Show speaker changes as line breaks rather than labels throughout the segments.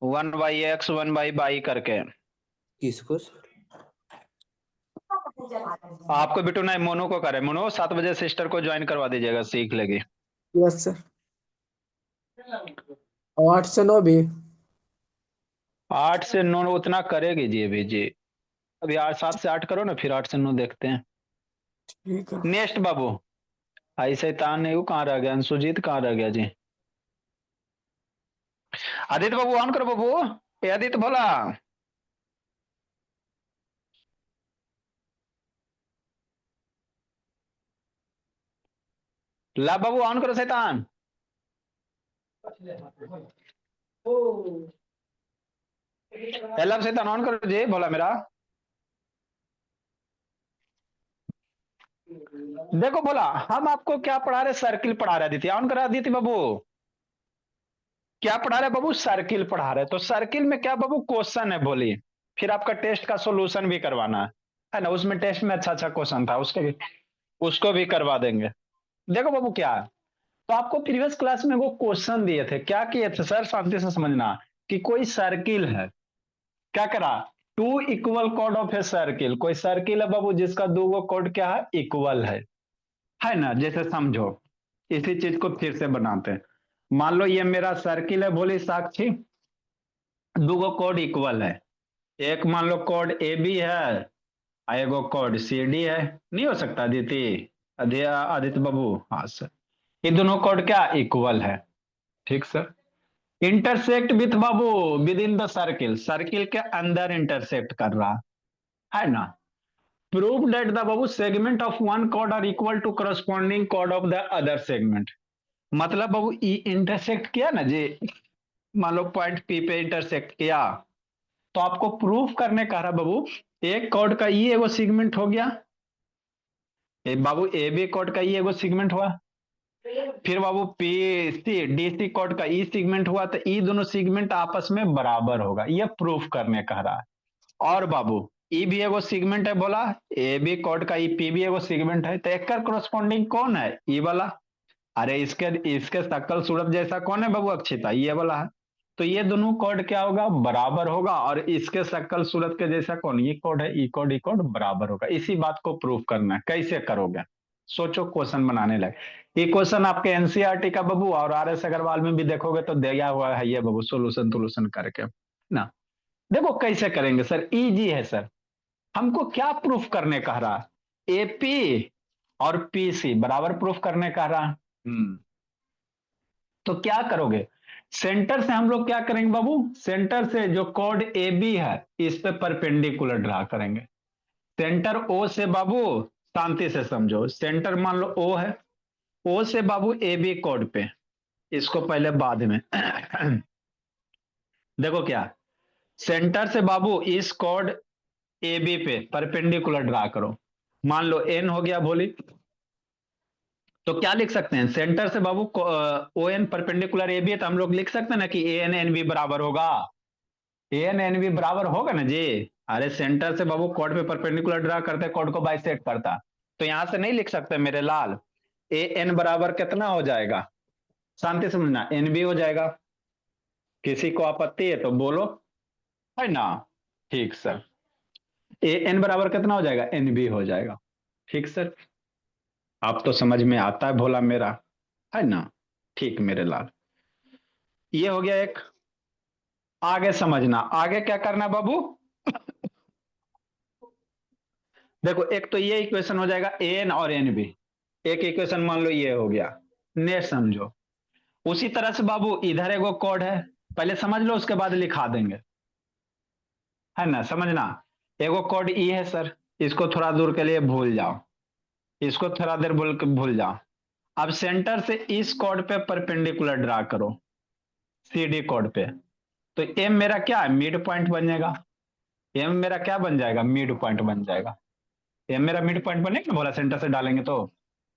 1/x 1/y करके।
किसको?
आपको बिटू ना मोनू को करे, मोनू 7 बजे सिस्टर को ज्वाइन करवा दीजिएगा, सीख लेगी।
Yes sir. 8 से 9 भी।
8 से 9 उतना करेगी जी अभी जी। अभी 7 से 8 करो ना, फिर 8 से 9 देखते हैं।
ठीक है।
नेक्स्ट बाबू। आई शैतान नहीं, वो कहाँ रह गया, सुजीत कहाँ रह गया जी। आदित्य बाबू ऑन करो बाबू। ए आदित्य भोला। ला बाबू ऑन करो शैतान। लब शैतान ऑन करो जी भोला मेरा। देखो बोला, हम आपको क्या पढ़ा रहे, सर्किल पढ़ा रहे आदित्य, ऑन करा आदित्य बाबू। क्या पढ़ा रहे बाबू, सर्किल पढ़ा रहे। तो सर्किल में क्या बाबू, क्वेश्चन है बोली। फिर आपका टेस्ट का सॉल्यूशन भी करवाना है ना। उसमें टेस्ट में अच्छा अच्छा क्वेश्चन था, उसको भी करवा देंगे। देखो बाबू क्या है। तो आपको प्रीवियस क्लास में वो क्वेश्चन दिए थे, क्या किए थे सर, शांति से समझना। कि कोई सर्किल है, क्या करा, two equal chord of a circle. कोई सर्किल है बाबू जिसका दो गो कॉर्ड क्या है, इक्वल है ना। जैसे समझो, इसी चीज को फिर से बनाते हैं। मान लो ये मेरा सर्किल है बोली साक्षी, दो गो कॉर्ड इक्वल है। एक मान लो कॉर्ड ए बी है, और एगो कॉर्ड सी डी है। नहीं हो सकता आदित्य, आदित्य बाबू, हाँ सर। ये दोनों कॉर्ड क्या इक्वल है, ठीक सर। इंटरसेक्ट विथ बाबू within the circle, circle के अंदर इंटरसेक्ट कर रहा है ना। प्रूव दैट द बाबू segment of one chord are equal to corresponding chord of the other segment. मतलब बाबू ई इंटरसेक्ट किया ना जी, मान लो पॉइंट पी पे इंटरसेक्ट किया, तो आपको प्रूफ करने कह रहा बाबू, एक कॉर्ड का ई एगो सेगमेंट हो गया, बाबू ए बी कॉर्ड का ई एगो सेगमेंट हुआ। फिर बाबू P C D C chord का ई सेगमेंट हुआ, तो ई दोनों सेगमेंट आपस में बराबर होगा, यह प्रूफ करने कह रहा है। और बाबू ई भी एगो सेगमेंट है बोला, ए बी कॉर्ड का ई पी भी एगो सेगमेंट है, तो एक करस्पॉन्डिंग कौन है, ई वाला। अरे इसके इसके शक्ल सूरत जैसा कौन है बाबू, अक्षिता, ये वाला है। तो ये दोनों कॉर्ड क्या होगा, बराबर होगा। और इसके शक्ल सूरत के जैसा कौन, ये कॉर्ड है, ई कॉर्ड ई कॉर्ड बराबर होगा। इसी बात को प्रूफ करना है, कैसे करोगे, सोचो, क्वेश्चन बनाने लगे। ये क्वेश्चन आपके एनसीईआरटी का बाबू और आर एस अग्रवाल में भी देखोगे तो दिया हुआ है ये बाबू, सोल्यूशन सोल्यूशन करके ना। देखो कैसे करेंगे सर, इजी है सर। हमको क्या प्रूफ करने कह रहा है, एपी और पीसी बराबर प्रूफ करने कह रहा है। तो क्या करोगे, सेंटर से हम लोग क्या करेंगे बाबू, सेंटर से जो कॉर्ड ए बी है इस पे परपेंडिकुलर ड्रा करेंगे। सेंटर ओ से बाबू, शांति से समझो, सेंटर मान लो ओ है, ओ से बाबू ए बी कॉर्ड पे, इसको पहले बाद में देखो क्या, सेंटर से बाबू इस कॉर्ड ए बी पे परपेंडिकुलर ड्रा करो। मान लो एन हो गया बोली, तो क्या लिख सकते हैं, सेंटर से बाबू O N perpendicular A B है, तो हम लोग लिख सकते हैं ना कि ए एन एन बी बराबर होगा, ए एन एन बी बराबर होगा ना जी। अरे सेंटर से बाबू कॉर्ड पे परपेंडिकुलर ड्रा करते, कॉर्ड को बाइसेक्ट करता, तो यहां से नहीं लिख सकते मेरे लाल, ए एन बराबर कितना हो जाएगा, शांति समझना, एन बी हो जाएगा। किसी को आपत्ति है तो बोलो, है ना। ठीक सर, ए एन बराबर कितना हो जाएगा, एन बी हो जाएगा। ठीक सर, आप तो समझ में आता है भोला मेरा, है ना। ठीक मेरे लाल, ये हो गया एक। आगे समझना, आगे क्या करना बाबू, देखो एक तो ये इक्वेशन हो जाएगा ए एन और एन बी, एक इक्वेशन मान लो ये हो गया। नेक्स्ट समझो, उसी तरह से बाबू इधर एगो कोड है, पहले समझ लो उसके बाद लिखा देंगे, है ना, समझना। एगो कोड ई है सर, इसको थोड़ा दूर के लिए भूल जाओ, इसको थोड़ा देर भूल जाओ। अब सेंटर से इस कोड पे परपेंडिकुलर ड्रा करो, सी डी कोड पे। तो एम मेरा क्या है, मिड पॉइंट बन जाएगा। एम मेरा क्या बन जाएगा, मिड पॉइंट बन जाएगा। एम मेरा मिड पॉइंट बनेगा बोला, सेंटर से डालेंगे तो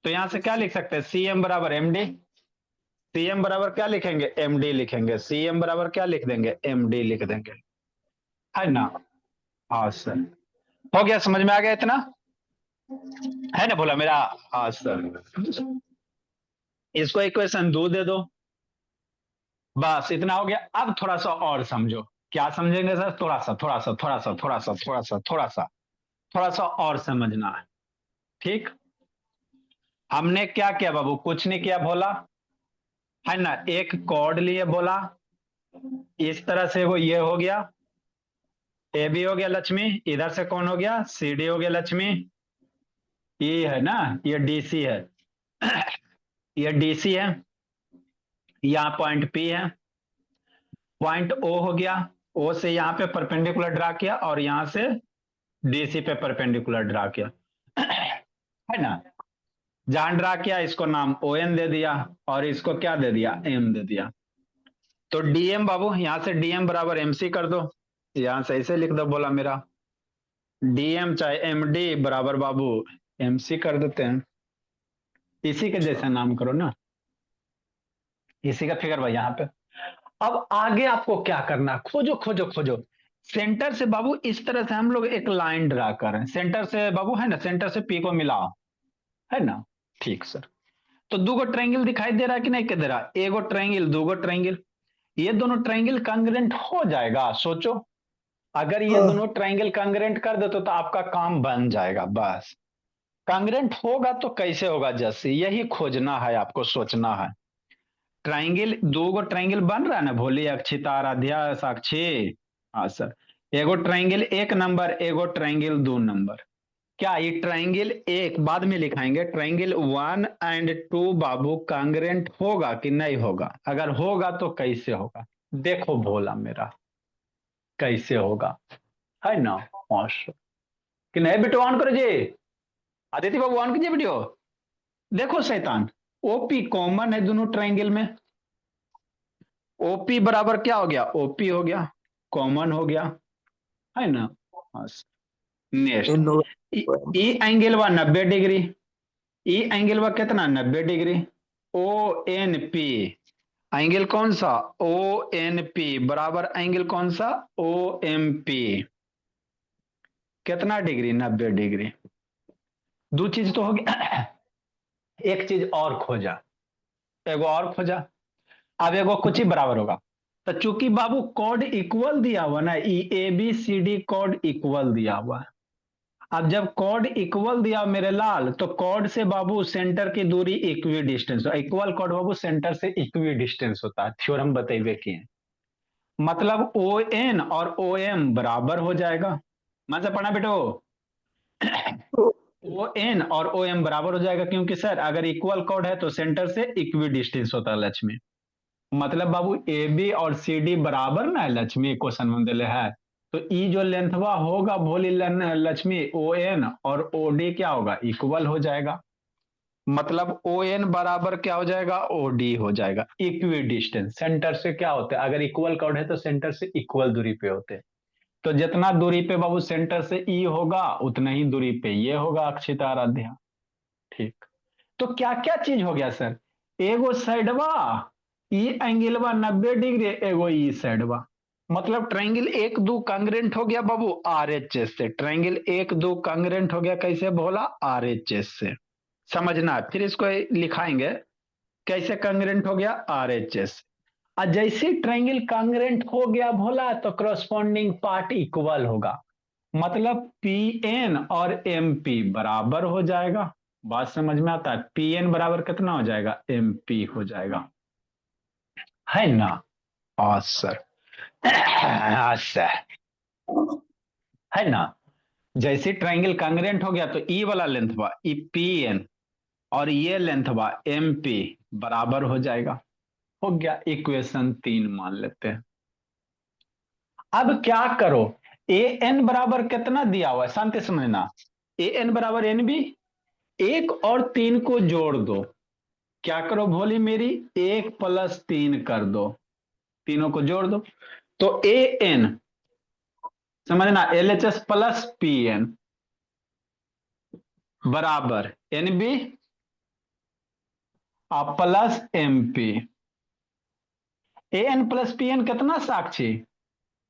यहां से क्या लिख सकते हैं, सी एम बराबर एम डी। सी एम बराबर क्या लिखेंगे, एम डी लिखेंगे। सी एम बराबर क्या लिख देंगे, एम डी लिख देंगे, है ना। हाँ सर, हो गया, समझ में आ गया इतना, है ना बोला मेरा। हाँ सर, इसको इक्वेशन 2 दे दो, बस इतना हो गया। अब थोड़ा सा और समझो। क्या समझेंगे सर? थोड़ा सा थोड़ा सा थोड़ा सा थोड़ा सा थोड़ा सा थोड़ा सा थोड़ा सा और समझना है। ठीक। हमने क्या किया बाबू? कुछ नहीं किया, बोला है ना, एक कॉर्ड लिए बोला, इस तरह से वो ये हो गया, ए बी हो गया लक्ष्मी, इधर से कौन हो गया? सी डी हो गया लक्ष्मी, ये है ना, ये डीसी है, ये डीसी है, यहाँ पॉइंट पी है, पॉइंट ओ हो गया, ओ से यहाँ पे परपेंडिकुलर ड्रा किया और यहाँ से डीसी पे परपेंडिकुलर ड्रा किया, है ना। जहां ड्रा किया इसको नाम ओ एन दे दिया और इसको क्या दे दिया? एम दे दिया। तो डीएम बाबू, यहां से डीएम बराबर एमसी कर दो, यहां से ऐसे लिख दो, बोला मेरा डीएम चाहे एमडी बराबर बाबू एमसी कर देते हैं, इसी के जैसा नाम करो ना, इसी का फिगर भाई यहाँ पे। अब आगे आपको क्या करना? खोजो खोजो खोजो। सेंटर से बाबू इस तरह से हम लोग एक लाइन ड्रा कर रहे हैं, सेंटर से बाबू, है ना, सेंटर से पी को मिलाओ, है ना। ठीक सर। तो दो गो ट्रायंगल दिखाई दे रहा है कि नहीं दे रहा? एगो ट्रायंगल, दो गो ट्रायंगल, ये दोनों ट्रायंगल कांग्रेंट हो जाएगा? सोचो, अगर ये
हाँ।
दोनों ट्रायंगल कांग्रेंट कर दो तो आपका काम बन जाएगा। बस कांग्रेंट होगा तो कैसे होगा जैसे, यही खोजना है आपको, सोचना है। ट्रायंगल, दो गो ट्रायंगल बन रहा है ना, भोली अक्षिता आराध्या साक्षी, हाँ सर। एगो ट्रायंगल एक नंबर, एगो ट्रायंगल दो नंबर। क्या ये ट्रायंगल एक, बाद में लिखाएंगे, ट्रायंगल 1 और 2 बाबू कांग्रेंट होगा कि नहीं होगा? अगर होगा तो कैसे होगा? देखो भोला मेरा, कैसे होगा, है ना। मास्टर कि नहीं बेटो, ऑन करो जी, आदित्य बाबू ऑन कीजिए वीडियो। देखो शैतान, ओपी कॉमन है दोनों ट्रायंगल में, ओपी बराबर क्या हो गया? ओपी हो गया, कॉमन हो गया, है ना। Next,
N O
E angle व 90 डिग्री, ई एंगल व कितना? 90 degree. O N P, angle कौन सा? ओ एन पी बराबर एंगल कौन सा? ओ एम पी, कितना डिग्री? 90 डिग्री। दो चीज तो होगी, एक चीज और खोजा, एगो और खोजा। अब एगो कुछ ही बराबर होगा, तो चूंकि बाबू कॉर्ड इक्वल दिया हुआ ना, ई A B C D chord equal दिया हुआ है। अब जब कॉर्ड इक्वल दिया मेरे लाल, तो कॉर्ड से बाबू सेंटर की दूरी इक्वी डिस्टेंस, इक्वल कॉर्ड बाबू सेंटर से इक्वी डिस्टेंस होता है, थ्योरम बतेबे किए। मतलब ओ एन और ओ एम बराबर हो जाएगा। मन से पढ़ना बेटो, ओ एन और ओ एम बराबर हो जाएगा, क्योंकि सर अगर इक्वल कॉर्ड है तो सेंटर से इक्वी डिस्टेंस होता है लक्ष्मी। मतलब बाबू ए बी और सी डी बराबर ना है लक्ष्मी, क्वेश्चन में दिले है। तो ई जो लेंथवा होगा भोली लक्ष्मी, ओ एन और ओ डी क्या होगा? इक्वल हो जाएगा। मतलब ओ एन बराबर क्या हो जाएगा? ओ डी हो जाएगा। इक्वी डिस्टेंस सेंटर से क्या होता है? अगर इक्वल कॉर्ड है तो सेंटर से इक्वल दूरी पे होते हैं। तो जितना दूरी पे बाबू सेंटर से ई होगा, उतना ही दूरी पे ये होगा अक्षिता आराध्या। ठीक। तो क्या क्या चीज हो गया सर? एगो साइडवा ई एंगलवा 90 डिग्री, एगो ई साइडवा। मतलब ट्रायंगल एक दो कांग्रेंट हो गया बाबू आर एच एस से, ट्रायंगल एक दो कांग्रेंट हो गया कैसे बोला? आर एच एस से। समझना, फिर इसको लिखाएंगे कैसे कांग्रेंट हो गया? Are H S. और जैसे ट्रायंगल कांग्रेंट हो गया भोला, तो करस्पॉन्डिंग पार्ट इक्वल होगा। मतलब पी एन और एम पी बराबर हो जाएगा। बात समझ में आता है? पी एन बराबर कितना हो जाएगा? एम पी हो जाएगा, है ना। हाँ सर, हाँ सर, है ना। जैसे ट्रायंगल कांग्रेंट हो गया तो ई वाला लेंथ बा ई पी एन और ये लेंथ बा एम पी बराबर हो जाएगा। हो गया, इक्वेशन 3 मान लेते हैं। अब क्या करो? ए एन बराबर कितना दिया हुआ है? शांति समझना, ए एन बराबर एन बी, एक और 3 को जोड़ दो। क्या करो भोली मेरी? 1 + 3 कर दो, तीनों को जोड़ दो। तो ए एन, समझना, L H S plus P N बराबर N B plus M P. A N plus P N कितना साक्षी?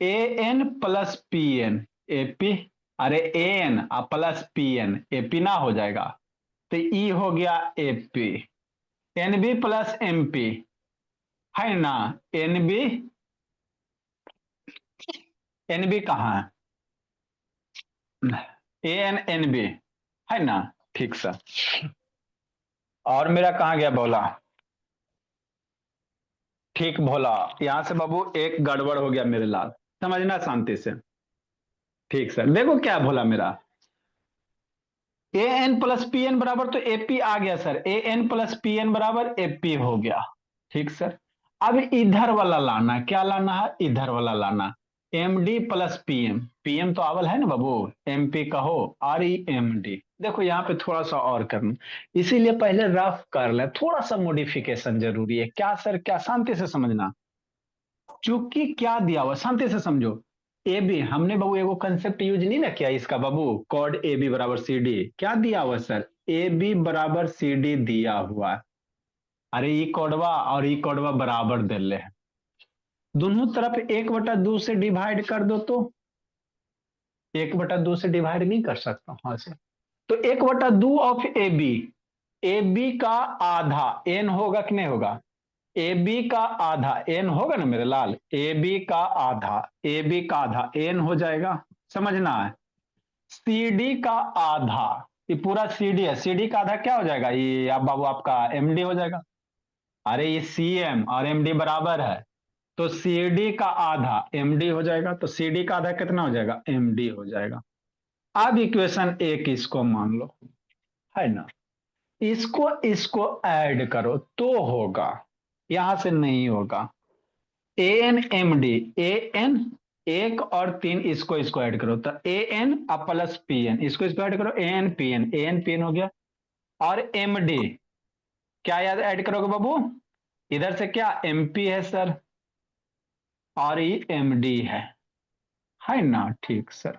A N plus P N, A P, अरे A N plus P N, A P ना हो जाएगा, तो ई हो गया A P, N B plus M P, है ना। एनबी, एनबी कहाँ है, ए एन एन बी, है ना। ठीक सर। और मेरा कहाँ गया बोला, ठीक भोला। यहां से बाबू एक गड़बड़ हो गया मेरे लाल, समझना शांति से। ठीक सर, देखो क्या बोला मेरा, ए एन प्लस पी एन बराबर, तो एपी आ गया sir, A N plus P N बराबर एपी हो गया। ठीक सर। अब इधर वाला लाना, क्या लाना है, इधर वाला लाना, M D plus PM, PM तो आवल है ना बाबू, एम पी कहो, आर ई एम डी। देखो यहाँ पे थोड़ा सा और करना, इसीलिए पहले रफ कर ले, थोड़ा सा मॉडिफिकेशन जरूरी है। क्या सर, क्या, शांति से समझना। चूंकि क्या दिया हुआ, शांति से समझो, ए बी, हमने बाबू एगो कंसेप्ट यूज नहीं ना किया इसका बाबू, कॉड ए बी बराबर सी डी, क्या दिया हुआ सर, ए बी बराबर सी डी दिया हुआ है। अरे ई कॉडवा और ई कॉडवा बराबर दे ले, दोनों तरफ 1/2 से डिवाइड कर दो, तो 1/2 से डिवाइड नहीं कर सकता, हाँ सर। तो 1/2 of A B, A B का आधा एन होगा कि नहीं होगा, ए बी का आधा एन होगा ना मेरे लाल, ए बी का आधा, ए बी का आधा एन हो जाएगा, समझना है। सी डी का आधा, ये पूरा सी डी है, सी डी का आधा क्या हो जाएगा, ये आप बाबू आपका एम डी हो जाएगा। अरे ये सी एम और एम डी बराबर है, तो सी डी का आधा एम डी हो जाएगा, तो सी डी का आधा कितना हो जाएगा, एम डी हो जाएगा। अब इक्वेशन एक इसको मान लो, है ना, इसको इसको ऐड करो तो होगा, यहां से नहीं होगा। A N M D, A N, एक और तीन, इसको इसको ऐड करो, तो A N plus P N, इसको इसको ऐड करो, A N P N, A N P N हो गया। और एम डी क्या याद ऐड करोगे बाबू, इधर से क्या एम पी है सर, और ये एम डी है ना। ठीक सर,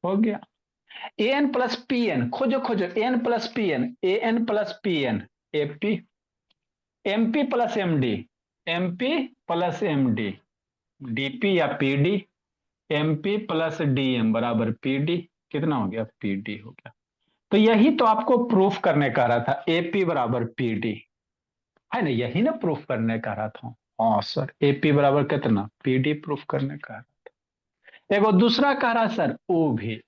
हो गया। A N plus P N खोजो खोजो, A N plus P N, A N plus P N, AP, MP plus MD, MP plus MD, DP या पीडी, एमपी प्लस डीएम बराबर पीडी, कितना हो गया, पीडी हो गया। तो यही तो आपको प्रूफ करने का रहा था, एपी बराबर पीडी, है ना, यही ना प्रूफ करने का रहा था। हाँ सर, एपी बराबर कितना, पीडी प्रूफ करने का। एगो दूसरा कह रहा सर, ओ भी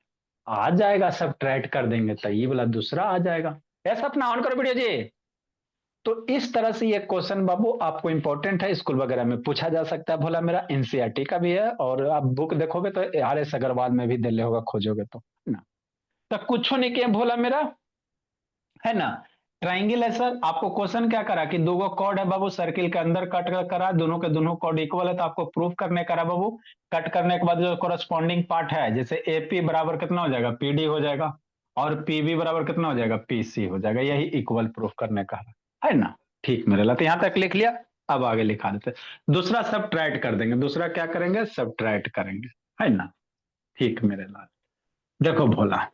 आ जाएगा, सब ट्राइट कर देंगे तो ये वाला दूसरा आ जाएगा। ऐसा अपना ऑन करो वीडियो जी। तो इस तरह से ये क्वेश्चन बाबू आपको इंपॉर्टेंट है, स्कूल वगैरह में पूछा जा सकता है, भोला मेरा एनसीईआरटी का भी है, और आप बुक देखोगे तो आर एस अग्रवाल में भी दिले होगा, खोजोगे तो, है ना। तो कुछ नहीं किया भोला मेरा, है ना। ट्राइंगल है सर, आपको क्वेश्चन क्या करा कि दो कॉर्ड है बाबू, सर्किल के अंदर कट करा, दोनों के दोनों कॉर्ड इक्वल है, तो आपको प्रूफ करने करा बाबू। कट करने के बाद जो कोरस्पॉन्डिंग पार्ट है, जैसे एपी बराबर कितना हो जाएगा, पीडी हो जाएगा, और पीबी बराबर कितना हो जाएगा, पीसी हो जाएगा, यही इक्वल प्रूफ करने का है ना। ठीक मेरे लाते, यहां तक लिख लिया, अब आगे लिखा देते, दूसरा सब ट्राइट कर देंगे, दूसरा क्या करेंगे, सब ट्राइट करेंगे, है ना। ठीक मेरे लाल, देखो भोला,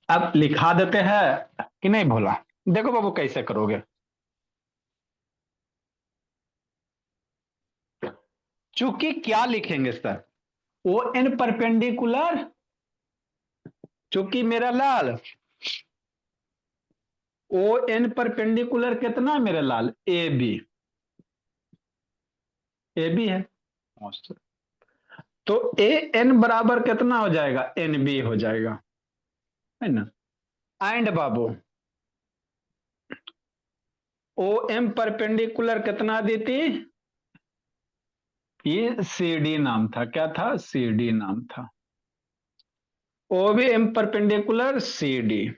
अब लिखा देते हैं कि नहीं भोला, देखो बाबू कैसे करोगे। चूंकि क्या लिखेंगे सर, ओ एन परपेंडिकुलर, चूंकि मेरा लाल ओ एन परपेंडिकुलर कितना मेरे लाल, ए बी, ए बी है, तो ए एन बराबर कितना हो जाएगा, एन बी हो जाएगा, है ना। एंड बाबू ओ एम परपेंडिकुलर कितना देती, ये सी डी नाम था, क्या था, सी डी नाम था। O B M perpendicular C D,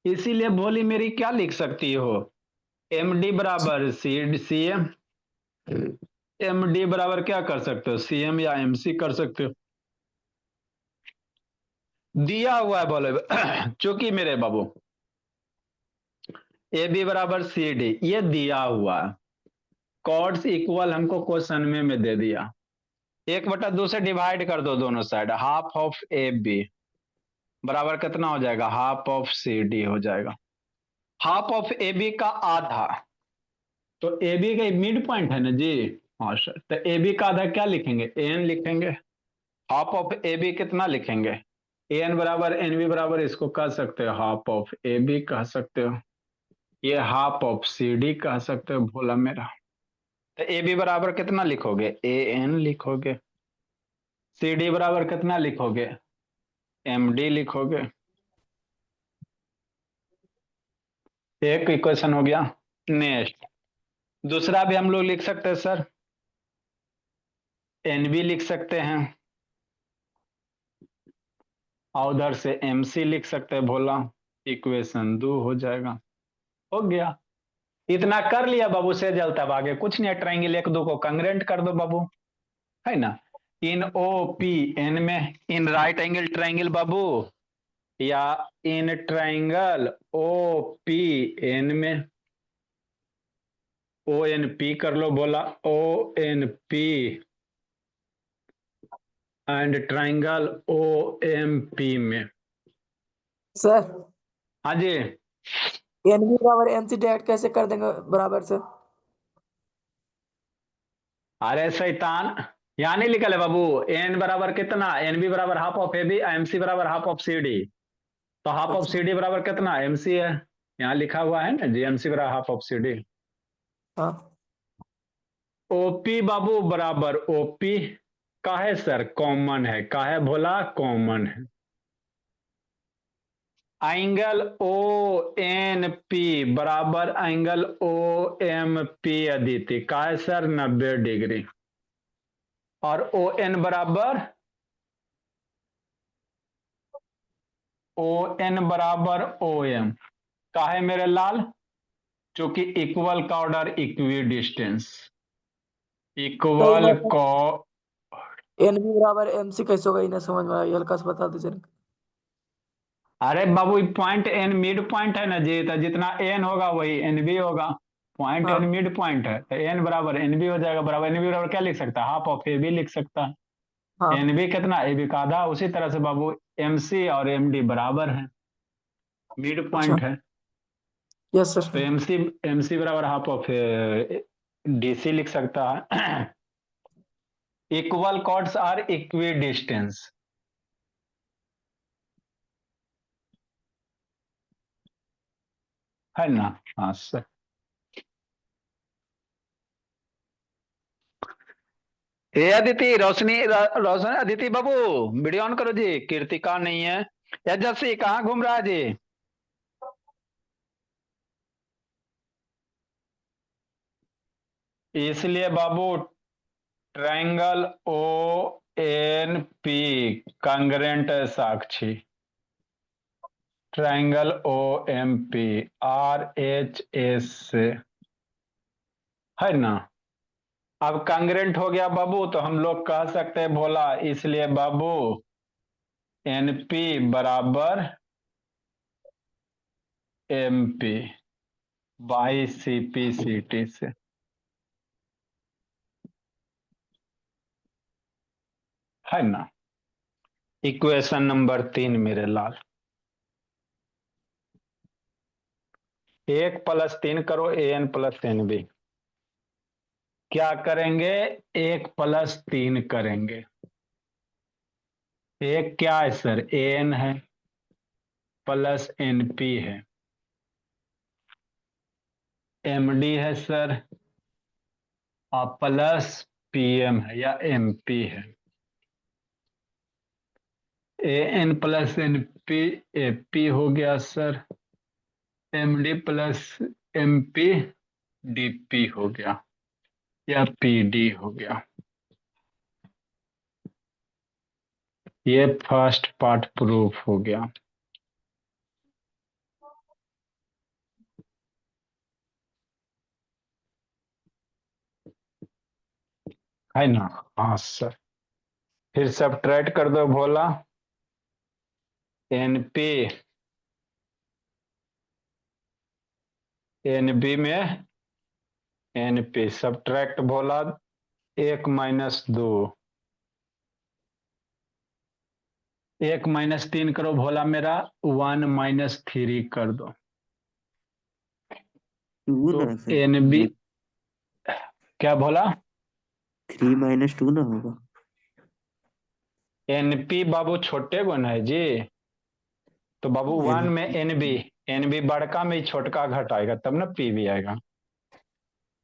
इसीलिए भोली मेरी क्या लिख सकती हो, एम डी बराबर सी सी एम, एम डी बराबर क्या कर सकते हो, सी एम या एम सी कर सकते हो। दिया हुआ है बोले चूंकि मेरे बाबू ए बी बराबर सी डी, ये दिया हुआ है, कॉर्ड्स इक्वल हमको क्वेश्चन में दे दिया, 1/2 से डिवाइड कर दो दोनों side, half of A B बराबर कितना हो जाएगा, हाफ ऑफ सी डी हो जाएगा। हाफ ऑफ ए बी का आधा, तो ए बी का मिड पॉइंट है ना जी, हाँ सर, तो ए बी का आधा क्या लिखेंगे, एन लिखेंगे, हाफ ऑफ ए बी कितना लिखेंगे, एन बराबर एन बी बराबर, इसको कह सकते हो हाफ ऑफ ए बी कह सकते हो, ये हाफ ऑफ सी डी कह सकते हो भोला मेरा। तो ए बी बराबर कितना लिखोगे, ए एन लिखोगे। सी डी बराबर कितना लिखोगे, एम डी लिखोगे। एक इक्वेशन हो गया। नेक्स्ट दूसरा भी हम लोग लिख सकते हैं सर, एन बी लिख सकते हैं और उधर से एम सी लिख सकते हैं भोला। इक्वेशन 2 हो जाएगा। हो गया। इतना कर लिया बाबू से जलता अब आगे कुछ नहीं है। ट्राइंगल एक दो को कंग्रेंट कर दो बाबू, है ना। इन ओ पी एन में इन राइट एंगल ट्राइंगल बाबू, या in triangle O P N में ओ एन पी कर लो बोला, O N P and triangle O M P में।
सर
हाँ जी।
एन बी बराबर एन सी डायरेक्ट कैसे कर देंगे बराबर से?
अरे शैतान, यहाँ नहीं लिखा है बाबू। एन बराबर कितना, एन बी बराबर half of A B, M C बराबर हाफ ऑफ सी डी। तो हाफ ऑफ
अच्छा।
सी डी बराबर कितना, एम सी है। यहाँ लिखा हुआ है ना जी, एम सी बराबर हाफ ऑफ सी डी।
हाँ।
ओपी बाबू बराबर ओपी का है सर, कॉमन है। का है भोला, कॉमन है। एंगल ओ एन पी बराबर angle O M P Aditi का है सर 90 डिग्री। और ओ एन बराबर ओ एन बराबर ओ एम का है मेरे लाल, चूंकि इक्वल का ऑर्डर इक्वी डिस्टेंस,
सही
इक्वल
बात
को।
है। एन बी बराबर एम सी कैसे होगा, इन्हें समझ में आया, हल्का से बता दीजिए।
अरे बाबू पॉइंट एन मिड पॉइंट है ना जी, तो जितना एन होगा वही एन बी होगा। पॉइंट एन
हाँ
मिड पॉइंट है तो एन बराबर एन बी हो जाएगा। बराबर एन बी बराबर क्या लिख सकता है, हाफ ऑफ ए बी लिख सकता है। एन
हाँ।
बी कितना, ए बी का आधा। उसी तरह से बाबू एम सी और एम डी बराबर है, मिड
अच्छा।
पॉइंट है।
यस
तो
सर।
एम सी बराबर हाफ ऑफ डी सी लिख सकता है। Equal chords are equidistant, है ना। हाँ सर। ए अदिति रोशनी रोशन अदिति बाबू वीडियो ऑन करो जी। कीर्तिका नहीं है या जस्सी कहाँ घूम रहा है जी। इसलिए बाबू triangle O N P congruent है साक्षी। Triangle O M P R H S से, है ना। अब कांग्रेंट हो गया बाबू, तो हम लोग कह सकते हैं भोला, इसलिए बाबू एन पी बराबर M P by C P C T से, है ना। इक्वेशन नंबर 3 मेरे लाल। 1 + 3 करो A N plus N B. क्या करेंगे, 1 + 3 करेंगे। एक क्या है सर, ए एन है प्लस एन पी है, एम डी है सर और प्लस पी एम है या एम पी है। A N plus N P A P हो गया sir, M D plus M P D P हो गया या पी डी हो गया। ये फर्स्ट पार्ट प्रूफ हो गया, है ना। हाँ सर। फिर सब्ट्रैक्ट कर दो भोला, एन पी एन बी में एन पी सब्ट्रैक्ट भोला, 1 - 2, 1 - 3 करो भोला मेरा, 1 - 3 कर दो।
टू
तो
ना सर,
एन बी क्या भोला,
3 - 2 ना होगा।
एन पी बाबू छोटे गुण है जी। तो बाबू
एन
1 में एन बी, एन बी बड़का में छोटका घटाएगा तब ना पी भी आएगा।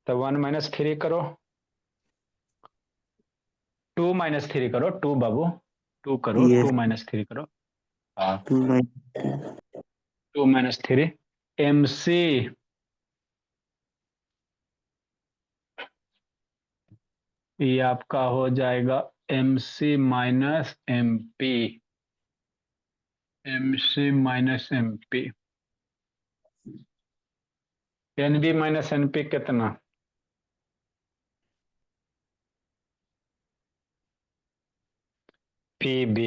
तो 1 - 3 करो, 2 - 3 करो, 2 बाबू, 2 करो,
ये
2 - 3 करो। हाँ
2
2 - 3 MC ये आपका हो जाएगा MC minus MP, MC minus MP, NB minus NP कितना? PB।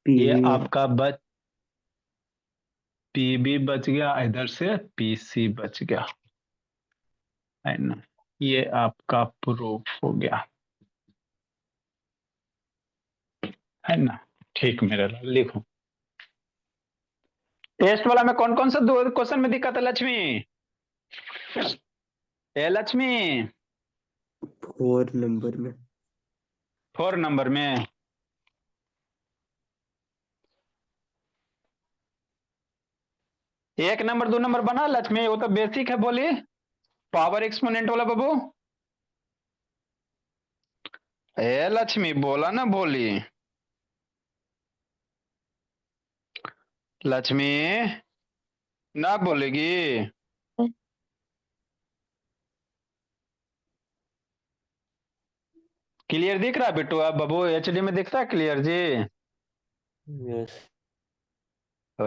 ये
PV
आपका PB बच गया, इधर से PC बच गया, है ना। ये आपका प्रूफ हो गया, है ना। ठीक मेरे लाल, लिखो। टेस्ट वाला में कौन कौन सा क्वेश्चन में दिक्कत है लक्ष्मी? लक्ष्मी
4 नंबर में।
4 नंबर में। एक नंबर 2 नंबर बना लक्ष्मी, वो तो बेसिक है, बोली पावर एक्सपोनेंट वाला बाबू। लक्ष्मी बोला ना, बोली लक्ष्मी ना बोलेगी। क्लियर दिख रहा है बिट्टू? आप बाबू HD में दिखता है क्लियर जी?
यस
अ,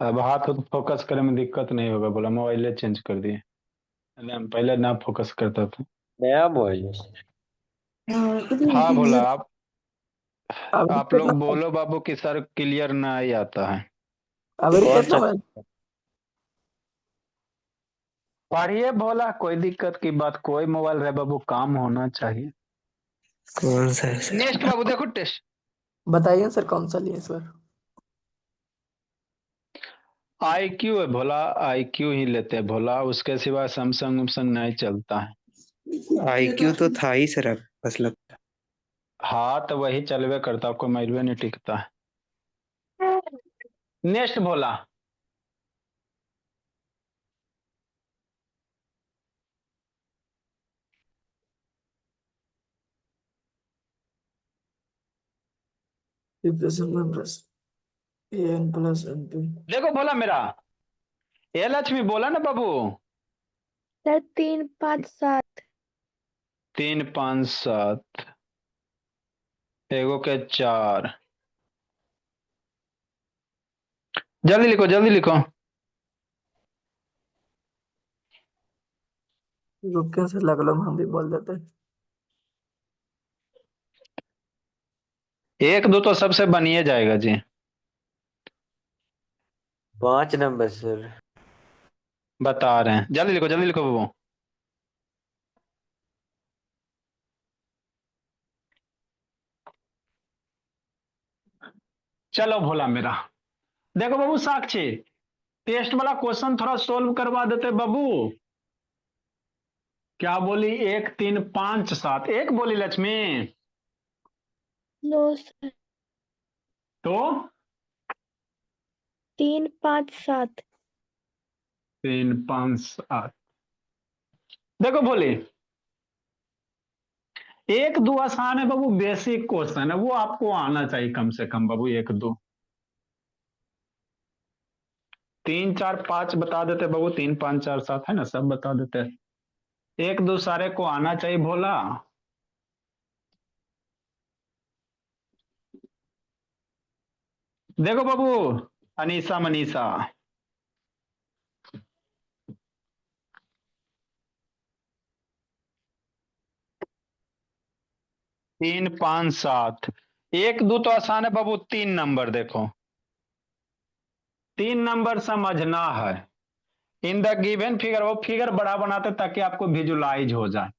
अब हाथ तो फोकस करे में दिक्कत नहीं होगा, बोला मोबाइल चेंज कर दिए, हम पहले ना फोकस करता था।
नया मोबाइल।
हाँ बोला
अब
आप लोग बोलो बाबू कि सर क्लियर ना ही आता है।
अब
कौन
कितना
सा
बन?
पढ़िए भोला, कोई दिक्कत की बात, कोई मोबाइल रहे बाबू, काम होना चाहिए।
कौन सा है सर?
नेक्स्ट बाबू देखो टेस्ट।
बताइए सर कौन सा लिए सर?
IQ है भोला, IQ ही लेते हैं भोला, उसके सिवा सैमसंग उमसंग नहीं चलता है।
IQ तो था ही सर बस लगता
हाँ तो वही चलवे करता, कोई माइलवे नहीं टिकता है। Next Bhola.
Plus an plus np।
देखो भोला मेरा, लक्ष्मी बोला ना बाबू,
सर 3 5 7।
3 5 7, एगो के 4, जल्दी लिखो जल्दी लिखो।
रुक सर लगलो हम भी बोल देते हैं।
1 2 तो सबसे बनिए जाएगा जी।
5 नंबर सर।
बता रहे हैं, जल्दी लिखो बाबू। चलो भोला मेरा, देखो बाबू साक्षी, टेस्ट वाला क्वेश्चन थोड़ा सोल्व करवा देते बाबू। क्या बोली? 1 3 5 7, एक बोली लक्ष्मी
नो सर,
तो
3 5 7।
3 5 7, देखो बोली 1 2 आसान है बाबू, बेसिक क्वेश्चन है, वो आपको आना चाहिए कम से कम बाबू। 1 2 3 4 5 बता देते बाबू, 3 5 4 7 है ना, सब बता देते। 1 2 सारे को आना चाहिए भोला। देखो बाबू, अनीसा मनीषा, 3 5 7, 1 2 तो आसान है बाबू, 3 नंबर देखो, 3 नंबर समझना है। इन द गिवन फिगर, वो फिगर बड़ा बनाते ताकि आपको विजुलाइज हो जाए,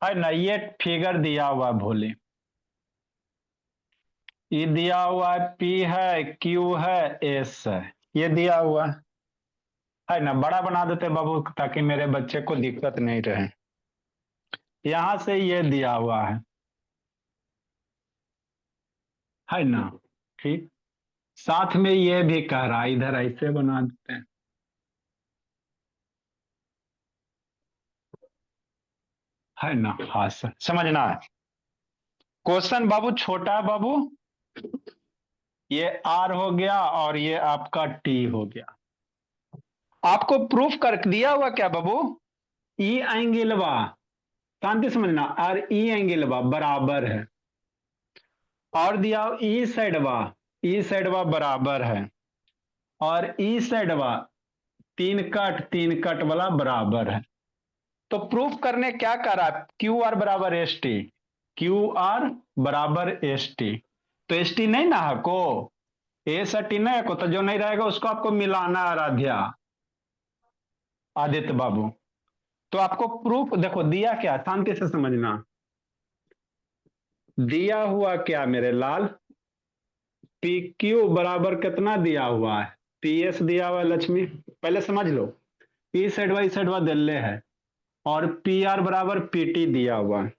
है ना। ये फिगर दिया हुआ है भोले, ये दिया हुआ है, P है, Q है, S है, ये दिया हुआ है ना। बड़ा बना देते बाबू ताकि मेरे बच्चे को दिक्कत नहीं रहे। यहां से ये दिया हुआ है ना। ठीक, साथ में ये भी कह रहा है, इधर ऐसे बना देते हैं, है ना। हाँ सर, समझना है। क्वेश्चन बाबू छोटा है बाबू, ये आर हो गया और ये आपका टी हो गया। आपको प्रूफ कर दिया हुआ क्या बाबू, ई एंगल बा, शांति समझना, और ई एंगल बा बराबर है, और दिया ई साइड बा, ई साइड बा बराबर है, और ई साइड बा तीन कट वाला बराबर है। तो प्रूफ करने क्या कर रहा है, क्यू आर बराबर एस टी, क्यू आर बराबर एस टी। तो एस टी नहीं ना है को, एस टी नहीं को, तो जो नहीं रहेगा उसको आपको मिलाना, आराध्या आदित्य बाबू। तो आपको प्रूफ देखो दिया क्या, शांति से समझना, दिया हुआ क्या मेरे लाल, पी क्यू बराबर कितना दिया हुआ है, पी एस दिया हुआ है लक्ष्मी, पहले समझ लो, ई साइड वाई दिल्ले है, और पी आर बराबर पीटी दिया हुआ है,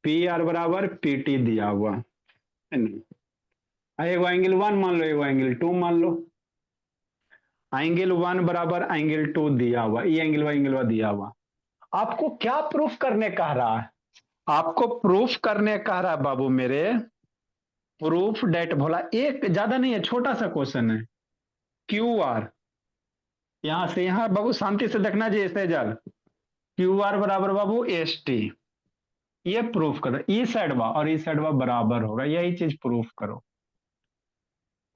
पी आर बराबर पीटी दिया हुआ है ना। एगो एंगल 1 मान लो, एगो एंगल 2 मान लो, एंगल 1 बराबर एंगल 2 दिया हुआ, ये एंगल दिया हुआ। आपको क्या प्रूफ करने कह रहा है, आपको प्रूफ करने कह रहा है बाबू मेरे, प्रूफ डेट भोला, एक ज्यादा नहीं है, छोटा सा क्वेश्चन है, क्यू आर, यहां से यहां बाबू शांति से देखना जी, ऐसे जल क्यू आर बराबर बाबू एस टी, ये प्रूफ करो, ई साइड बा और ई साइड बा बराबर होगा, यही चीज प्रूफ करो।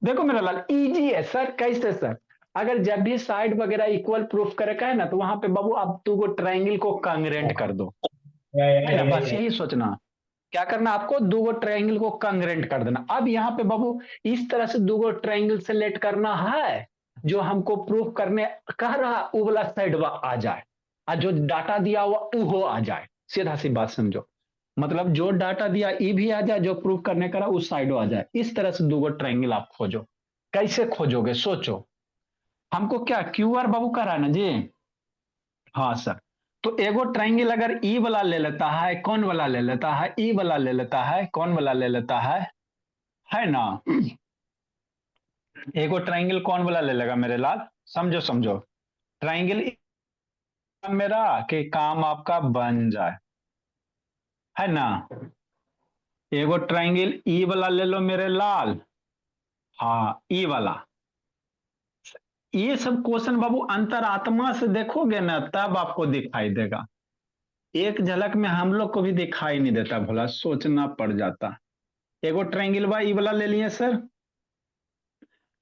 देखो मेरा लाल इजी है सर, कैसे सर, अगर जब भी साइड वगैरह इक्वल प्रूफ करे का है ना, तो वहां पे बाबू आप दो ट्रायंगल को कांग्रेंट कर दो, है ना, बस यही सोचना, क्या करना आपको, दो ट्रायंगल को कांग्रेंट कर देना। अब यहाँ पे बाबू इस तरह से दो ट्रायंगल सेलेक्ट करना है, जो हमको प्रूफ करने कह रहा वो वाला साइड आ जाए, और जो डाटा दिया हुआ वो आ जाए, सीधा सी बात समझो, मतलब जो डाटा दिया ये भी आ जाए, जो प्रूफ करने का उस साइड आ जाए, इस तरह से दो ट्रायंगल आप खोजो। कैसे खोजोगे सोचो, हमको क्या क्यू आर बाबू कह रहा है ना जी, हाँ सर। तो एगो ट्रायंगल अगर ई वाला ले लेता है, कौन वाला ले लेता है, ई वाला ले लेता है, कौन वाला ले लेता है ना, एगो ट्रायंगल कौन वाला ले लेगा मेरे लाल, समझो समझो, ट्रायंगल मेरा कि काम आपका बन जाए, है ना, एगो ट्रायंगल ई वाला ले लो मेरे लाल, हाँ ई वाला। ये सब क्वेश्चन बाबू अंतरात्मा से देखोगे ना तब आपको दिखाई देगा, एक झलक में हम लोग को भी दिखाई नहीं देता, भला सोचना पड़ जाता। एगो ट्रायंगल बा ई वाला ले लिए सर,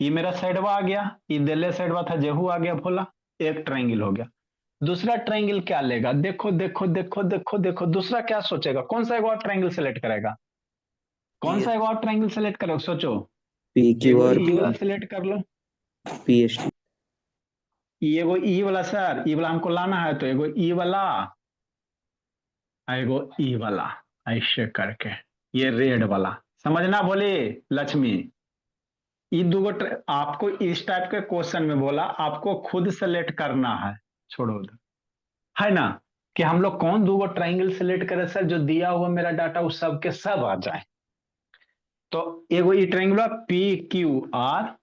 ये मेरा साइडवा आ गया, ये दिल्ले साइडवा था जेहू आ गया भोला, एक ट्रायंगल हो गया। दूसरा ट्रायंगल क्या लेगा, देखो देखो देखो देखो देखो, दूसरा क्या सोचेगा, कौन सा एक और ट्रायंगल सेलेक्ट करेगा, कौन सा एक और ट्रायंगल सेलेक्ट करोगे सोचो,
पी क्यू
एगो
आर
ई वाला सेलेक्ट कर लो,
पी एस टी।
एगो ई वाला सर, ई वाला हमको लाना है, तो एगो ई वाला, एगो ई वाला, ऐसे करके, ये रेड वाला, समझना बोले लक्ष्मी, ये दो आपको इस टाइप के क्वेश्चन में बोला आपको खुद सेलेक्ट करना है, छोड़ो उधर, है ना, कि हम लोग कौन दो ट्रायंगल सेलेक्ट करें सर, जो दिया हुआ मेरा डाटा वो सब के सब आ जाए। तो एगो ये ट्रायंगल पी क्यू आर,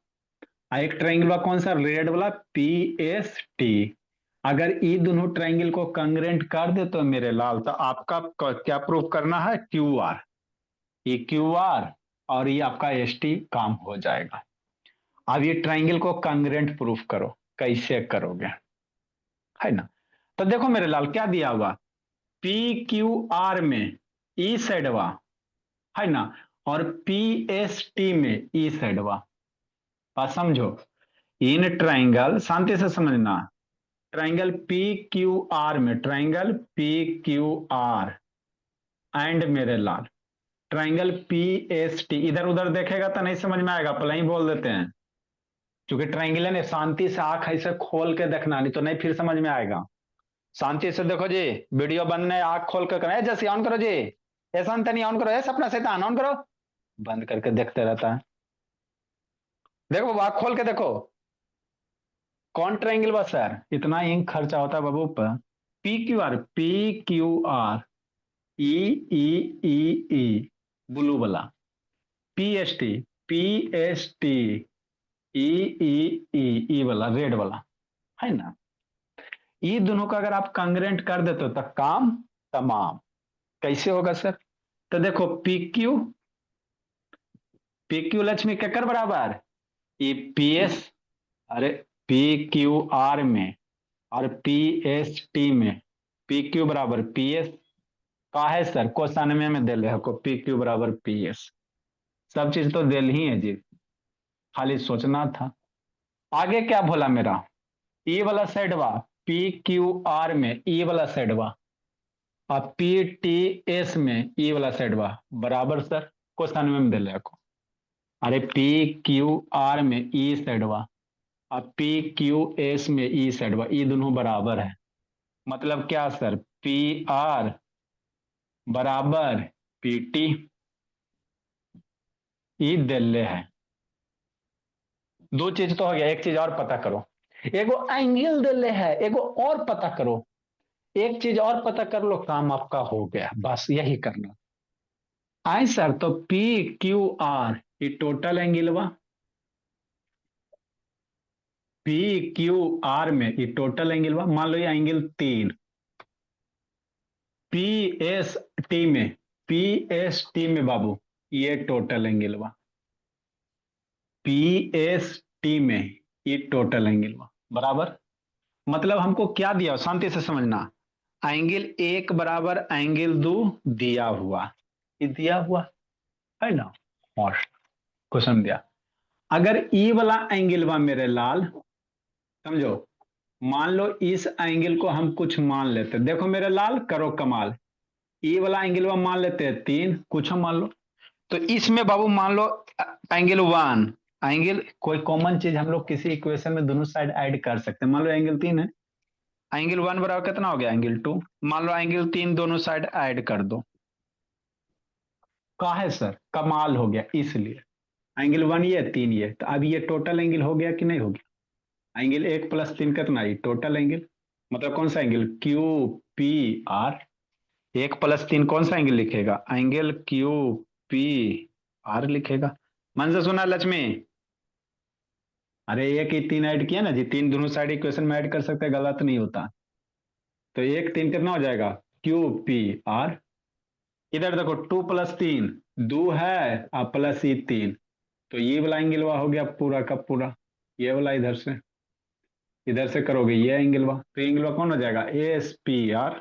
एक ट्रायंगल कौन सा रेड वाला पी एस टी, अगर ये दोनों ट्रायंगल को कंग्रेंट कर दे तो मेरे लाल, तो आपका क्या प्रूफ करना है, क्यू आर, ये क्यू आर और ये आपका एस टी काम हो जाएगा। अब ये ट्रायंगल को कंग्रेंट प्रूफ करो, कैसे करोगे, है ना। तो देखो मेरे लाल क्या दिया हुआ, पी क्यू आर में ई साइडवा, है ना, और पी एस टी में ई साइडवा, बात समझो, इन ट्रायंगल शांति से समझना, ट्रायंगल पी क्यू आर में, triangle P Q R and मेरे लाल ट्रायंगल पी एस टी, इधर उधर देखेगा तो नहीं समझ में आएगा, पहले ही बोल देते हैं, क्योंकि ट्रायंगल है ना, शांति से आंख ऐसे खोल के देखना, नहीं तो नहीं फिर समझ में आएगा। शांति से देखो जी, वीडियो बंद नहीं, आंख खोल कर करना है, जैसे ऑन करो जी, ऐसा नहीं ऑन करो, ऐसा अपना शैतान ऑन करो, बंद करके देखते रहता है। देखो आंख खोल के देखो, कौन ट्रायंगल बस सर, इतना ही खर्चा होता है बाबू पर, पी क्यू आर ई ई ई ई ब्लू वाला, पी एस टी PST ई वाला रेड वाला है ना, ये दोनों का अगर आप कांग्रेंट कर देते हो तो काम तमाम। कैसे होगा सर? तो देखो PQ लक्ष्मी केकर बराबर, ये PS, अरे PQR में और PST में PQ बराबर PS का है सर, क्वेश्चन में दे रहे हो PQ बराबर PS, सब चीज तो दिल ही है जी, खाली सोचना था। आगे क्या बोला मेरा, ई वाला साइड वा PQR में ई वाला साइड वा और PTS में ई वाला साइड वा बराबर सर, क्वेश्चन में दे रहे को। अरे PQR में ई साइड वा और PQS में ई साइड वा, ई दोनों बराबर है, मतलब क्या सर, PR बराबर PT, ई दिल्ले है। दो चीज तो हो गया, एक चीज और पता करो, एगो एंगल दिल्ले है, एगो और पता करो, एक चीज और पता कर लो, काम आपका हो गया, बस यही करना। आए सर, तो PQR ये टोटल एंगल वा, PQR में ये टोटल एंगल वा, मान लो ये एंगल 3, PST में बाबू ये टोटल एंगल वा, PST में ये टोटल एंगल वा बराबर। मतलब हमको क्या दिया, शांति से समझना, एंगल 1 बराबर एंगल 2 दिया हुआ, ये दिया हुआ है ना, और क्वेश्चन दिया। अगर ई वाला एंगल वा मेरे लाल, समझो, मान लो इस एंगल को हम कुछ मान लेते, देखो मेरे लाल करो कमाल, ई वाला एंगल वा मान लेते हैं 3, कुछ हम मान लो, तो इसमें बाबू मान लो एंगल 1, एंगल कोई कॉमन चीज हम लोग किसी इक्वेशन में दोनों साइड ऐड कर सकते हैं, मान लो एंगल 3 है, एंगल 1 बराबर कितना हो गया, एंगल 2, मान लो एंगल 3 दोनों साइड ऐड कर दो, कहा है सर, कमाल हो गया, इसलिए एंगल 1 ये 3 ये, तो अब ये टोटल एंगल हो गया कि नहीं हो गया, एंगल 1 + 3 कितना, ये टोटल एंगल, मतलब कौन सा एंगल, QPR, 1 + 3 कौन सा एंगल लिखेगा, एंगल QPR लिखेगा। मन से सुना लक्ष्मी, अरे एक ही 3 ऐड किया ना जी, 3 दोनों साइड इक्वेशन में ऐड कर सकते हैं, गलत नहीं होता, तो 1 3 कितना हो जाएगा, QPR, इधर देखो 2 + 3 2 है और प्लस ये 3, तो ये वाला एंगल वा हो गया पूरा का पूरा, ये वाला इधर से करोगे ये एंगल वा, तो एंगल वा कौन हो जाएगा, SPR,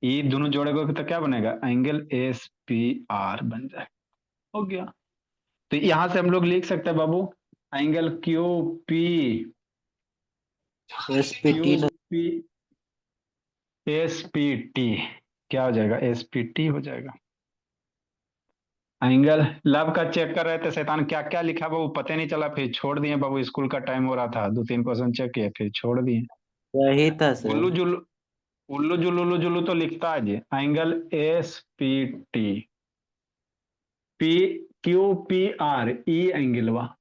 ये दोनों जोड़ेगा तो क्या बनेगा, एंगल SPR बन जाएगा, हो गया। तो यहां से हम लोग लिख सकते हैं बाबू, एंगल
SPT ना,
SPT क्या हो जाएगा, SPT हो जाएगा। एंगल लव का चेक कर रहे थे शैतान, क्या क्या लिखा बाबू पता नहीं चला, फिर छोड़ दिए बाबू, स्कूल का टाइम हो रहा था, 2 3 क्वेश्चन चेक किए फिर छोड़ दिए।
वही था सर।
उल्लू जुल्लू, उल्लू जुल्लू तो लिखता है जी, एंगल SPT, QPR ई एंगल वा,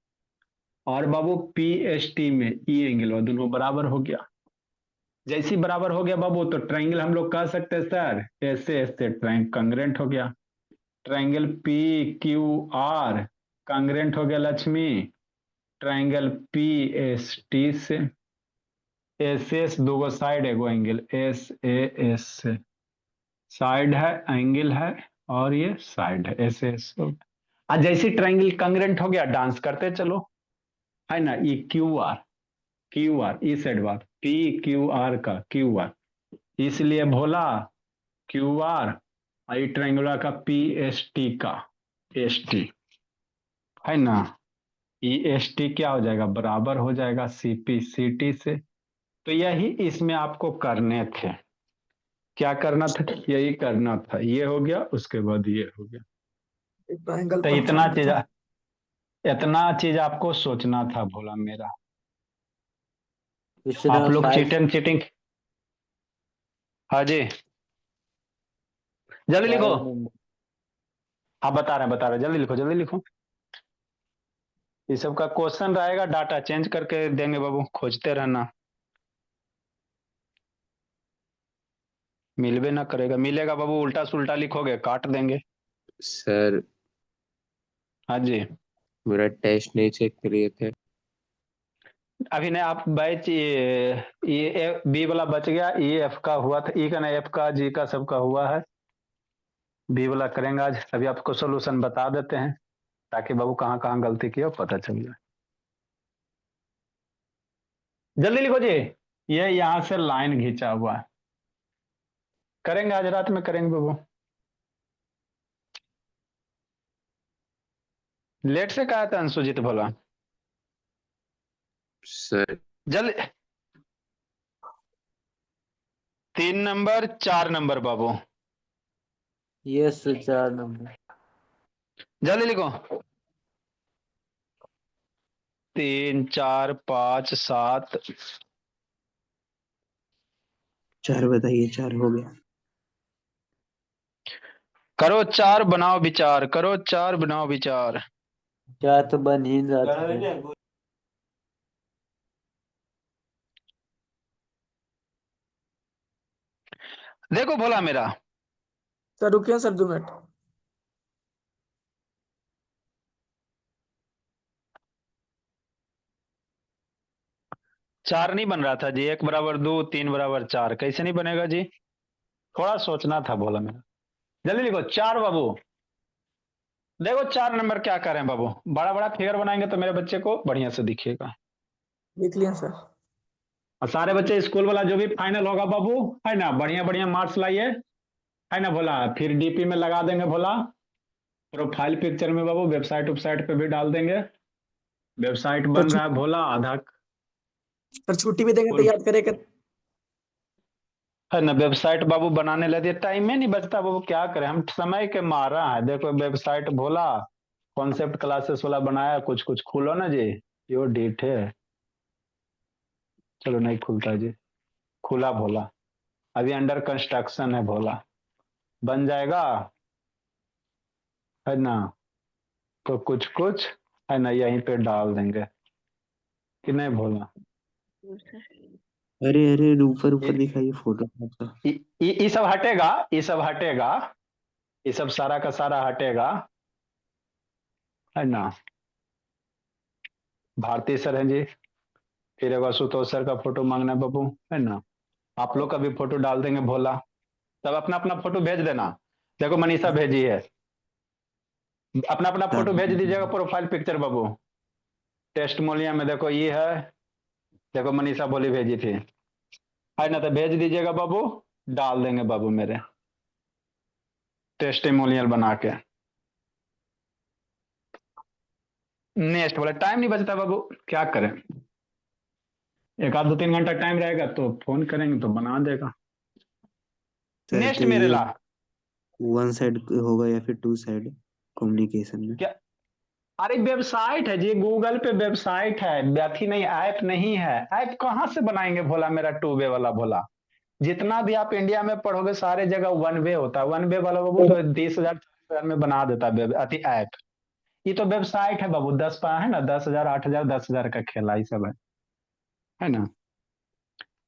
और बाबू PST में ई एंगल वा, दोनों बराबर हो गया। जैसी बराबर हो गया बाबू, तो ट्रायंगल हम लोग कह सकते हैं सर, ऐसे ऐसे ट्रायंगल कंग्रेंट हो गया, ट्रायंगल PQR कांग्रेंट हो गया लक्ष्मी ट्रायंगल PST से, SS दो साइड है, वो एंगल SAS से, साइड है एंगल है और ये साइड है SS। आज जैसे ट्रायंगल कांग्रेंट हो गया, डांस करते चलो, है ना, ये QR इस साइड बात PQR का QR, इसलिए भोला QR, आई ट्रायंगुलर का PST का ST, है ना, EST क्या हो जाएगा, बराबर हो जाएगा CPCT से। तो यही इसमें आपको करने थे, क्या करना था, यही करना था, ये हो गया उसके बाद ये हो गया,
एंगल
तो
पहचानना था।
इतना चीज आपको सोचना था भोला मेरा।
क्वेश्चन
आप
नंबर
लोग
5
चीटिंग चीटिंग, हाँ जी, जल्दी लिखो,
5 नंबर।
आप बता रहे जल्दी लिखो जल्दी लिखो, ये सब का क्वेश्चन रहेगा, डाटा चेंज करके देंगे बाबू, खोजते रहना, मिलवे ना करेगा, मिलेगा बाबू उल्टा सुल्टा लिखोगे काट देंगे।
सर
हाँ जी,
मेरा टेस्ट नहीं चेक करिए थे।
अभी ने आप बैच ये बी वाला बच गया, ई एफ का हुआ था, ई का ना एफ का जी का सबका हुआ है। बी वाला करेंगे आज। अभी आपको सोल्यूशन बता देते हैं ताकि बाबू कहाँ कहाँ गलती की हो पता चल जाए। जल्दी लिखो जी। ये यहां से लाइन खींचा हुआ है। करेंगे आज रात में करेंगे बाबू। लेट से कहा था अंशुजीत भोला।
सर
जल्दी। 3 नंबर 4 नंबर बाबू।
Yes sir, 4 number.
जल्दी लिखो। 3 4 5 7।
4 बताइए, 4 हो गया।
करो 4 बनाओ विचार, करो 4 बनाओ विचार।
4 तो बन ही रहा था।
देखो भोला मेरा।
सर रुकिए सर 2 मिनट।
4 नहीं बन रहा था जी। 1 बराबर 2, 3 बराबर 4 कैसे नहीं बनेगा जी? थोड़ा सोचना था भोला मेरा। जल्दी लिखो 4 बाबू। देखो 4 नंबर क्या करें बाबू। बड़ा बड़ा फिगर बनाएंगे तो मेरे बच्चे को बढ़िया से दिखेगा।
लिख लिया सर।
और सारे बच्चे स्कूल वाला जो भी फाइनल होगा बाबू, है ना, बढ़िया बढ़िया मार्क्स लाइए, है ना भोला। फिर डीपी में लगा देंगे भोला। प्रोफाइल पिक्चर में बाबू वेबसाइट वेबसाइट पे भी डाल देंगे। वेबसाइट
सर
बन रहा है भोला आधा।
सर छुट्टी भी देंगे तो
फुल
याद करेगा।
है ना। वेबसाइट बाबू बनाने लगे, टाइम में नहीं बचता बाबू, क्या करें हम, समय के मारा है। देखो वेबसाइट भोला कॉन्सेप्ट क्लासेस वाला बनाया, कुछ कुछ खुलो ना जी। यो डीठ है। चलो नहीं खुलता जी। खुला भोला। अभी अंडर कंस्ट्रक्शन है भोला। बन जाएगा, है ना। तो कुछ कुछ, है ना, यहीं पे डाल देंगे कि नहीं भोला।
अरे अरे, ऊपर
ये
ऊपर दिखाइए फोटो का।
ये सब हटेगा, ये सब हटेगा, ये सब सारा का सारा हटेगा, है ना। भारती सर है जी। फिर एक बार आशुतोष सर का फोटो मांगना है बाबू, है ना। आप लोग का भी फोटो डाल देंगे भोला। सब अपना अपना फोटो भेज देना। देखो मनीषा भेजी है। अपना अपना फोटो भेज दीजिएगा प्रोफाइल पिक्चर बाबू। टेस्ट मोलिया में देखो ये है। देखो मनीषा बोली भेजी थी, है ना, तो भेज दीजिएगा बाबू। डाल देंगे बाबू मेरे टेस्टिमोनियल बना के। नेक्स्ट बोला टाइम नहीं बचता बाबू, क्या करें। एक आध 2 3 घंटा टाइम रहेगा तो फोन करेंगे तो बना देगा।
सर
नेक्स्ट
तो
मेरे
ये
ला।
1 साइड होगा या फिर 2 साइड कम्युनिकेशन में?
क्या? अरे वेबसाइट है जी, गूगल पे वेबसाइट है, अथी नहीं, ऐप नहीं है। ऐप कहाँ से बनाएंगे भोला मेरा 2 वे वाला भोला। जितना भी आप इंडिया में पढ़ोगे सारे जगह 1 वे होता है। 1 वे वाला बाबू तो 30,000 40,000 में बना देता है अति ऐप। ये तो वेबसाइट है बाबू, 10 पा है ना, 10,000 8,000 10,000 का खेला ये सब है ना।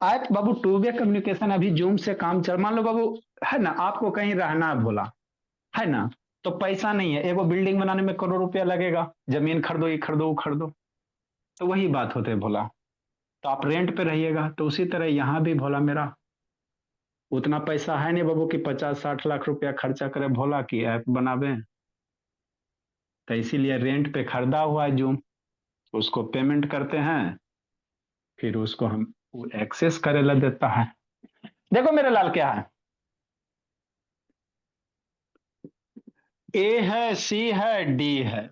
ऐप बाबू 2 वे कम्युनिकेशन। अभी जूम से काम चल, मान लो बाबू, है ना, आपको कहीं रहना है भोला, है ना, तो पैसा नहीं है, एगो बिल्डिंग बनाने में करोड़ रुपया लगेगा, जमीन खरीदो, ये खरीदो वो खरीदो, तो वही बात होते है भोला। तो आप रेंट पे रहिएगा, तो उसी तरह यहाँ भी भोला मेरा उतना पैसा है नहीं बाबू कि 50 60 लाख रुपया खर्चा करे भोला की ऐप बनावे। तो इसीलिए रेंट पे खरीदा हुआ है जूम, उसको पेमेंट करते हैं, फिर उसको हम एक्सेस करे ला देता है। देखो मेरे लाल क्या है, ए है, सी है, डी है,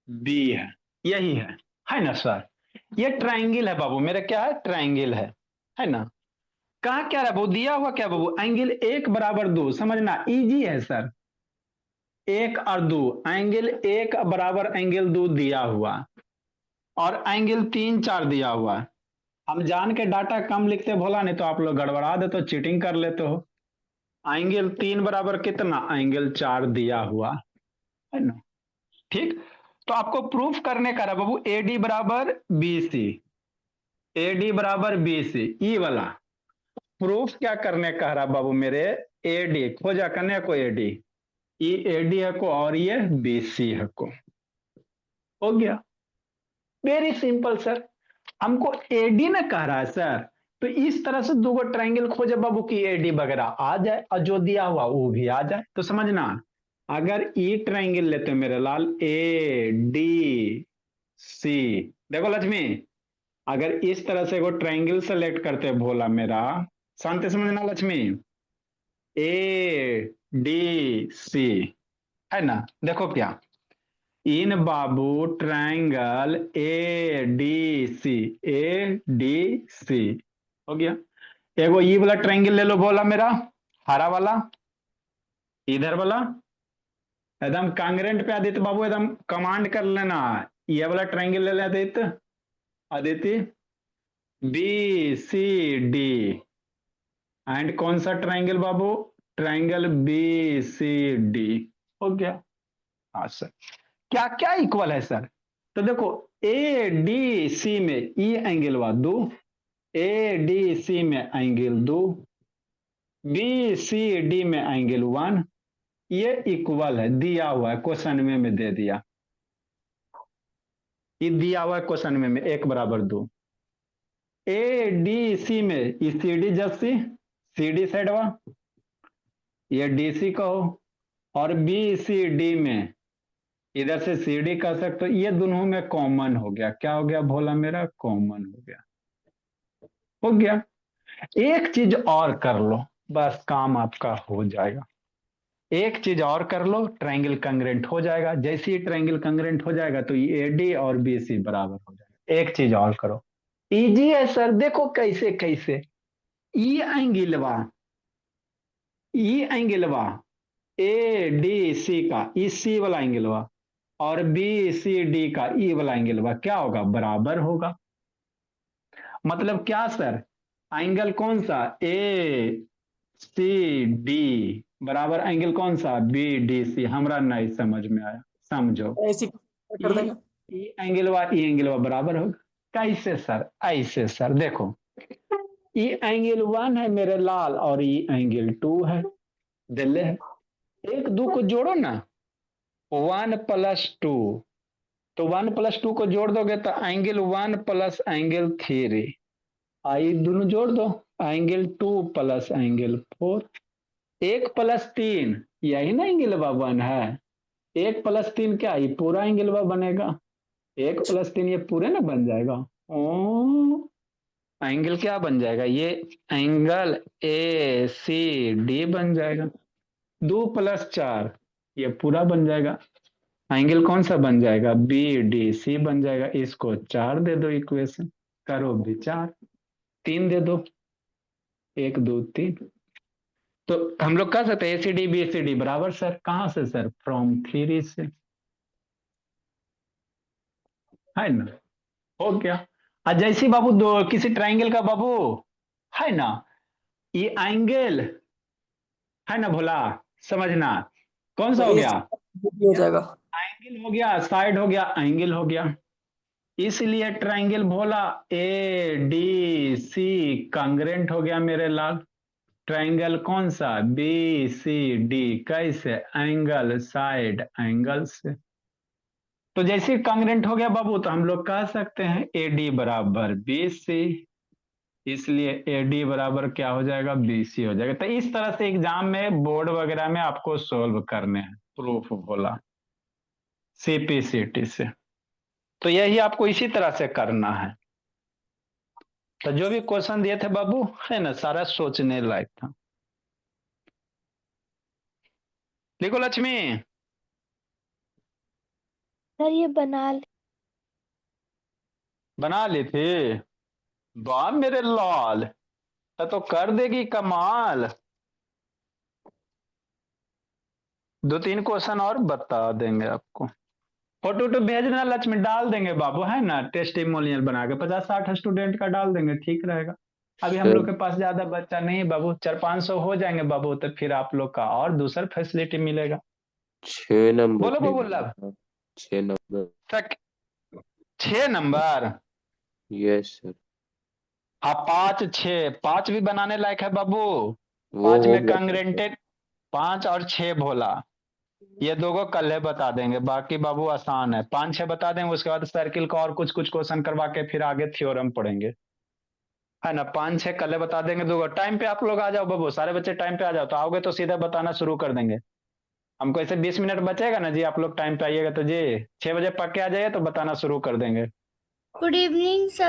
बी है, यही है ना सर। ये ट्राइंगल है बाबू मेरे, क्या है, ट्राइंगल है ना। कहा क्या रहा बाबू, दिया हुआ क्या बाबू, एंगल 1 बराबर 2, समझना इजी है सर। 1 और 2, एंगल 1 बराबर एंगल 2 दिया हुआ, और एंगल 3 4 दिया हुआ। हम जान के डाटा कम लिखते भोला, नहीं तो आप लोग गड़बड़ा देते हो, चीटिंग कर लेते हो। एंगल 3 बराबर कितना, एंगल 4 दिया हुआ, है ना। ठीक। तो आपको प्रूफ करने का रहा बाबू, एडी बराबर बी सी, एडी बराबर बी सी, ई वाला प्रूफ क्या करने का रहा बाबू मेरे। एडी खोजा करने को एडी, ये एडी है को और ये बीसी है को। हो गया, वेरी सिंपल सर। हमको एडी ना कह रहा है सर, तो इस तरह से दो ट्रायंगल खोजे बाबू की एडी वगैरह आ जाए और जो दिया हुआ वो भी आ जाए। तो समझना, अगर ई ट्रायंगल लेते हैं मेरे लाल, ए डी सी, देखो लक्ष्मी, अगर इस तरह से वो ट्रायंगल सेलेक्ट करते हैं भोला मेरा, शांति समझना लक्ष्मी, ए डी सी, है ना, देखो क्या, इन बाबू triangle A D C, A D C हो गया। एगो ये वाला ट्रायंगल ले लो बोला मेरा, हरा वाला, इधर वाला, एकदम कांग्रेंट पे आदित्य बाबू एकदम कमांड कर लेना, ये वाला ट्रायंगल ले ले Aditya, Aditya, B C D, and कौन सा ट्रायंगल बाबू, ट्रायंगल बी सी डी। हो गया, हाँ सर। क्या क्या इक्वल है सर, तो देखो ए डी सी में ई एंगल वा दो, ए डी सी में एंगल दो, बी सी डी में एंगल 1, ये इक्वल है, दिया हुआ है क्वेश्चन में दे दिया, ये दिया हुआ है क्वेश्चन में 1 बराबर 2। ए डी सी में सी डी जैसी, सी डी साइड वा, ये डी सी कहो, और बी सी डी में इधर से सी डी कह सकते हो, ये दोनों में कॉमन हो गया, क्या हो गया भोला मेरा, कॉमन हो गया। हो गया, एक चीज और कर लो, बस काम आपका हो जाएगा। एक चीज और कर लो, ट्रायंगल कंग्रेंट हो जाएगा। जैसे ही ट्रायंगल कंग्रेंट हो जाएगा तो ये एडी और बीसी बराबर हो जाएगा। एक चीज और करो, इजी है सर, देखो कैसे कैसे, ई एंगलवा, ई एंगलवा ए डी सी का, ई सी वाला एंगलवा, और बी सी डी का ई वाला एंगलवा क्या होगा, बराबर होगा। मतलब क्या सर, एंगल कौन सा, ए सी डी बराबर एंगल कौन सा, बी डी सी। हमरा नहीं समझ में आया, समझो,
ऐसे कर देंगे।
ई एंगलवा बराबर होगा। कैसे सर, ऐसे सर, देखो ई एंगल 1 है मेरे लाल और ई एंगल 2 है, दिल्ले है, एक दो को जोड़ो ना, 1 + 2, तो 1 + 2 को जोड़ दोगे तो एंगल 1 + एंगल 3, आई दोनों जोड़ दो, एंगल 2 + एंगल 4, 1 + 3 यही ना एंगल 1 है, 1 + 3 क्या, ये पूरा एंगल बनेगा, 1 + 3 ये पूरे ना बन जाएगा। ओ एंगल क्या बन जाएगा, ये एंगल ए सी डी बन जाएगा। 2 + 4 ये पूरा बन जाएगा, एंगल कौन सा बन जाएगा, बी डी सी बन जाएगा। इसको 4 दे दो, इक्वेशन करो विचार, 3 दे दो, 1 2 3। तो हम लोग कह सकते हैं एसीडी बीसीडी बराबर सर, कहां से सर, फ्रॉम थ्योरी से, है ना। हो गया। और जैसी बाबू दो किसी ट्रायंगल का बाबू, है ना, ये एंगल है ना भोला, समझना कौन सा हो गया,
हो जाएगा।
एंगल हो गया, साइड हो गया, एंगल हो गया, इसलिए triangle Bhola A D C congruent हो गया मेरे लाल। ट्रायंगल कौन सा, बी सी डी, कैसे, एंगल साइड एंगल से। तो जैसे कांग्रेंट हो गया बाबू, तो हम लोग कह सकते हैं एडी बराबर बी सी, इसलिए एडी बराबर क्या हो जाएगा, बी सी हो जाएगा। तो इस तरह से एग्जाम में बोर्ड वगैरह में आपको सोल्व करने हैं, प्रूफ बोला सीपीसीटी से, तो यही आपको इसी तरह से करना है। तो जो भी क्वेश्चन दिए थे बाबू, है ना, सारा सोचने लायक था। देखो लक्ष्मी,
सर ये
बना ली थी, वाह मेरे लाल, तो कर देगी कमाल। 2-3 क्वेश्चन और बता देंगे आपको, फोटो तो भेजना लक्ष्मी, डाल देंगे बाबू, है ना, टेस्टिमोनियल बना के 50-60 स्टूडेंट का डाल देंगे, ठीक रहेगा। अभी हम लोग के पास ज्यादा बच्चा नहीं है बाबू, 400-500 हो जाएंगे बाबू, तो फिर आप लोग का और दूसरा फैसिलिटी मिलेगा।
6 नंबर
बोलो बाबू
चाहिए
लब,
था, 6 नंबर।
तक 6 नंबर,
यस सर।
आप 5 6 5 भी बनाने लायक है बाबू,
वो
5
हो
में
गया था सर।
कंग्रेंटेड, 5 और 6 भोला, ये दो को कल बता देंगे, बाकी बाबू आसान है, 5-6 बता देंगे, उसके बाद सर्किल का और कुछ कुछ क्वेश्चन करवा के फिर आगे थ्योरम पढ़ेंगे, है ना। 5-6 कल बता देंगे, दो टाइम पे आप लोग आ जाओ बाबू, सारे बच्चे टाइम पे आ जाओ, तो आओगे तो सीधा बताना शुरू कर देंगे। हमको ऐसे 20 मिनट बचेगा ना जी, आप लोग टाइम पे आइएगा तो जी 6 बजे पक्के आ जाइए तो बताना शुरू कर देंगे।
Good evening sir.